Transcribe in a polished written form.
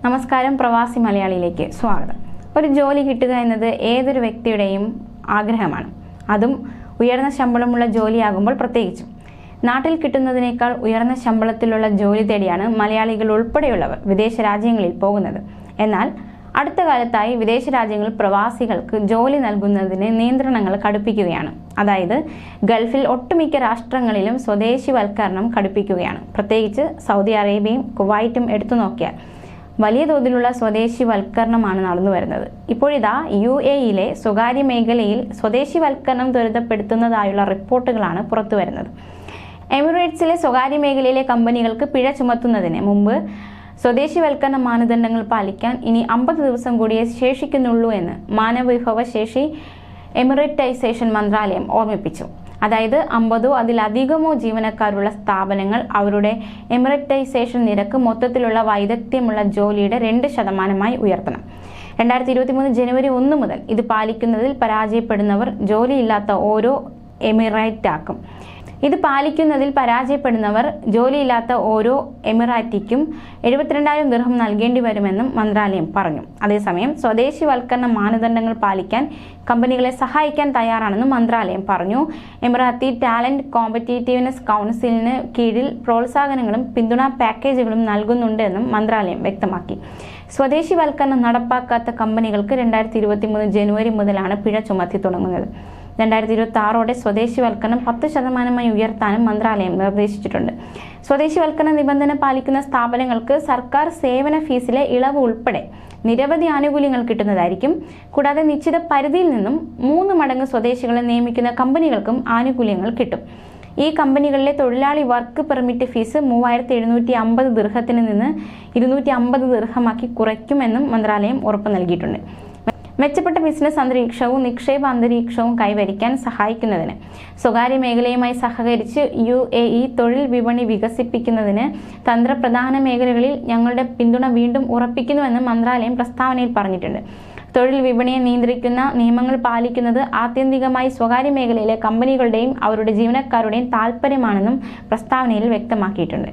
നമസ്കാരം, പ്രവാസി മലയാളിയിലേക്ക് സ്വാഗതം. ഒരു ജോലി കിട്ടുക എന്നത് ഏതൊരു വ്യക്തിയുടെയും ആഗ്രഹമാണ്. അതും ഉയർന്ന ശമ്പളമുള്ള ജോലിയാകുമ്പോൾ പ്രത്യേകിച്ചും. നാട്ടിൽ കിട്ടുന്നതിനേക്കാൾ ഉയർന്ന ശമ്പളത്തിലുള്ള ജോലി തേടിയാണ് മലയാളികൾ ഉൾപ്പെടെയുള്ളവർ വിദേശ രാജ്യങ്ങളിൽ പോകുന്നത്. എന്നാൽ അടുത്ത കാലത്തായി വിദേശ രാജ്യങ്ങളിൽ പ്രവാസികൾക്ക് ജോലി നൽകുന്നതിന് നിയന്ത്രണങ്ങൾ കടുപ്പിക്കുകയാണ്. അതായത് ഗൾഫിൽ ഒട്ടുമിക്ക രാഷ്ട്രങ്ങളിലും സ്വദേശിവൽക്കരണം കടുപ്പിക്കുകയാണ്. പ്രത്യേകിച്ച് സൗദി അറേബ്യയും കുവൈറ്റും എടുത്തു നോക്കിയാൽ വലിയ തോതിലുള്ള സ്വദേശിവൽക്കരണമാണ് നടന്നു വരുന്നത്. ഇപ്പോഴിതാ UAE സ്വകാര്യ മേഖലയിൽ സ്വദേശിവൽക്കരണം ത്വരിതപ്പെടുത്തുന്നതായുള്ള റിപ്പോർട്ടുകളാണ് പുറത്തു വരുന്നത്. എമിറേറ്റ്സിലെ സ്വകാര്യ മേഖലയിലെ കമ്പനികൾക്ക് പിഴ ചുമത്തുന്നതിന് മുമ്പ് സ്വദേശിവൽക്കരണ മാനദണ്ഡങ്ങൾ പാലിക്കാൻ ഇനി 50 ദിവസം കൂടിയേ ശേഷിക്കുന്നുള്ളൂ എന്ന് മാനവവിഭവശേഷി എമിറേറ്റൈസേഷൻ മന്ത്രാലയം ഓർമ്മിപ്പിച്ചു. അതായത് 50 അതിലധികമോ ജീവനക്കാരുള്ള സ്ഥാപനങ്ങൾ അവരുടെ എമിറേറ്റൈസേഷൻ നിരക്ക് മൊത്തത്തിലുള്ള വൈദഗ്ധ്യമുള്ള ജോലിയുടെ 2% ഉയർത്തണം. 2023 ജനുവരി 1 മുതൽ ഇത് പാലിക്കുന്നതിൽ പരാജയപ്പെടുന്നവർ ജോലിയില്ലാത്ത ഓരോ എമിറേറ്റാക്കും. ഇത് പാലിക്കുന്നതിൽ പരാജയപ്പെടുന്നവർ ജോലിയില്ലാത്ത ഓരോ എമിറാറ്റിക്കും 72,000 ദിർഹം നൽകേണ്ടി വരുമെന്നും മന്ത്രാലയം പറഞ്ഞു. അതേസമയം സ്വദേശിവൽക്കരണ മാനദണ്ഡങ്ങൾ പാലിക്കാൻ കമ്പനികളെ സഹായിക്കാൻ തയ്യാറാണെന്നും മന്ത്രാലയം പറഞ്ഞു. എമിറാത്തി ടാലന്റ് കോമ്പറ്റീറ്റീവ്നെസ് കൗൺസിലിന് കീഴിൽ പ്രോത്സാഹനങ്ങളും പിന്തുണാ പാക്കേജുകളും നൽകുന്നുണ്ട് എന്നും മന്ത്രാലയം വ്യക്തമാക്കി. സ്വദേശിവൽക്കരണം നടപ്പാക്കാത്ത കമ്പനികൾക്ക് 2023 ജനുവരി മുതലാണ് പിഴ ചുമത്തി തുടങ്ങുന്നത്. 2026 സ്വദേശിവൽക്കരണം 10% ഉയർത്താനും മന്ത്രാലയം നിർദ്ദേശിച്ചിട്ടുണ്ട്. സ്വദേശിവൽക്കരണ നിബന്ധന പാലിക്കുന്ന സ്ഥാപനങ്ങൾക്ക് സർക്കാർ സേവന ഫീസിലെ ഇളവ് ഉൾപ്പെടെ നിരവധി ആനുകൂല്യങ്ങൾ കിട്ടുന്നതായിരിക്കും. കൂടാതെ നിശ്ചിത പരിധിയിൽ നിന്നും 3 മടങ്ങ് സ്വദേശികളെ നിയമിക്കുന്ന കമ്പനികൾക്കും ആനുകൂല്യങ്ങൾ കിട്ടും. ഈ കമ്പനികളിലെ തൊഴിലാളി വർക്ക് പെർമിറ്റ് ഫീസ് 3,750 ദിർഹത്തിന് നിന്ന് 250 ദിർഹമാക്കി കുറയ്ക്കുമെന്നും മന്ത്രാലയം ഉറപ്പു നൽകിയിട്ടുണ്ട്. മെച്ചപ്പെട്ട ബിസിനസ് അന്തരീക്ഷവും നിക്ഷേപ അന്തരീക്ഷവും കൈവരിക്കാൻ സഹായിക്കുന്നതിന് സ്വകാര്യ മേഖലയുമായി സഹകരിച്ച് UAE തൊഴിൽ വിപണി വികസിപ്പിക്കുന്നതിന് തന്ത്രപ്രധാന മേഖലകളിൽ ഞങ്ങളുടെ പിന്തുണ വീണ്ടും ഉറപ്പിക്കുന്നുവെന്ന് മന്ത്രാലയം പ്രസ്താവനയിൽ പറഞ്ഞിട്ടുണ്ട്. തൊഴിൽ വിപണിയെ നിയന്ത്രിക്കുന്ന നിയമങ്ങൾ പാലിക്കുന്നത് ആത്യന്തികമായി സ്വകാര്യ മേഖലയിലെ കമ്പനികളുടെയും അവരുടെ ജീവനക്കാരുടെയും താൽപ്പര്യമാണെന്നും പ്രസ്താവനയിൽ വ്യക്തമാക്കിയിട്ടുണ്ട്.